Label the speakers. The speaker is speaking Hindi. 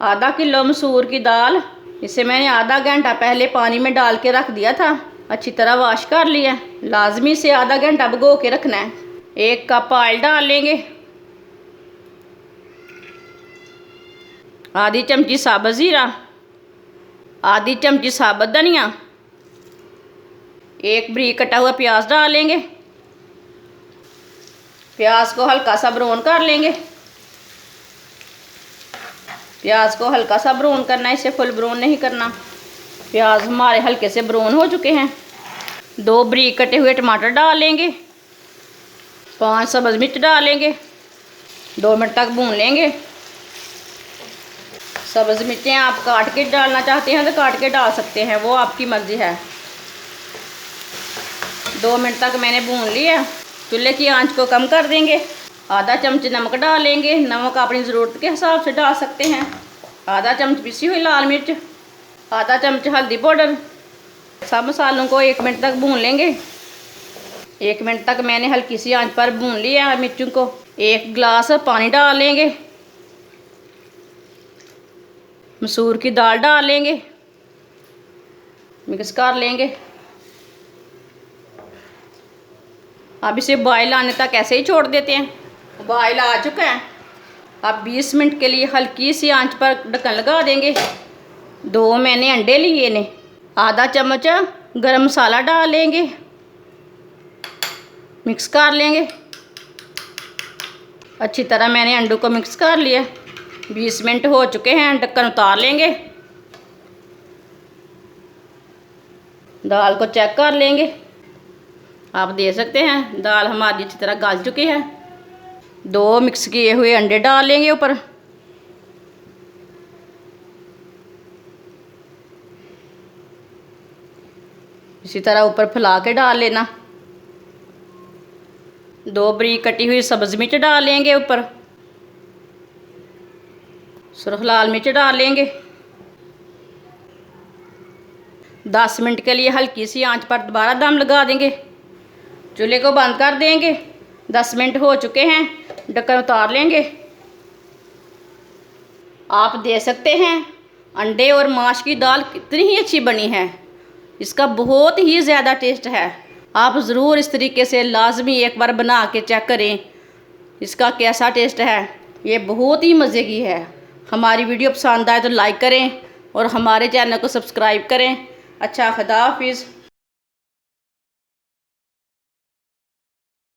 Speaker 1: आधा किलो मसूर की दाल, इसे मैंने आधा घंटा पहले पानी में डाल के रख दिया था। अच्छी तरह वॉश कर लिया। लाजमी से आधा घंटा भिगो के रखना है। 1 कप ऑयल डाल लेंगे। आधी चमची साबुत ज़ीरा, आधी चमची साबुत धनिया, 1 बारीक कटा हुआ प्याज डाल लेंगे। प्याज को हल्का सा ब्राउन कर लेंगे। प्याज को हल्का सा ब्राउन करना है, इसे फुल ब्राउन नहीं करना। प्याज हमारे हल्के से ब्राउन हो चुके हैं। 2 बारीक कटे हुए टमाटर डाल लेंगे। 5 सब्ज़ मिर्च डाल लेंगे। 2 मिनट तक भून लेंगे। सब्ज़ मिर्चें आप काट के डालना चाहते हैं तो काट के डाल सकते हैं, वो आपकी मर्ज़ी है। 2 मिनट तक मैंने भून लिया। चूल्हे की आंच को कम कर देंगे। आधा चम्मच नमक डाल लेंगे। नमक अपनी ज़रूरत के हिसाब से डाल सकते हैं। आधा चम्मच पिसी हुई लाल मिर्च, आधा चम्मच हल्दी पाउडर। सब मसालों को 1 मिनट तक भून लेंगे। 1 मिनट तक मैंने हल्की सी आंच पर भून लिया मिर्चों को। 1 गिलास पानी डाल लेंगे। मसूर की दाल डाल लेंगे, मिक्स कर लेंगे। अब इसे बॉयल आने तक ऐसे ही छोड़ देते हैं। बॉयल आ चुका है। अब 20 मिनट के लिए हल्की सी आंच पर ढक्कन लगा देंगे। 2 मैंने अंडे लिए ने। आधा चम्मच गरम मसाला डाल लेंगे, मिक्स कर लेंगे। अच्छी तरह मैंने अंडों को मिक्स कर लिया। 20 मिनट हो चुके हैं। ढक्कन उतार लेंगे। दाल को चेक कर लेंगे। आप देख सकते हैं दाल हमारी अच्छी तरह गल चुकी है। 2 मिक्स किए हुए अंडे डाल लेंगे ऊपर। इसी तरह ऊपर फैला के डाल लेना। 2 बारीक कटी हुई सब्ज़ मिर्च डाल लेंगे ऊपर। सुर्ख लाल मिर्च डाल लेंगे। 10 मिनट के लिए हल्की सी आंच पर दोबारा दम लगा देंगे। चूल्हे को बंद कर देंगे। 10 मिनट हो चुके हैं। ढक्कन उतार लेंगे। आप देख सकते हैं अंडे और माश की दाल कितनी ही अच्छी बनी है। इसका बहुत ही ज़्यादा टेस्ट है। आप ज़रूर इस तरीके से लाजमी एक बार बना के चेक करें इसका कैसा टेस्ट है। ये बहुत ही मज़े की है। हमारी वीडियो पसंद आए तो लाइक करें और हमारे चैनल को सब्सक्राइब करें। अच्छा, खुदा हाफिज़।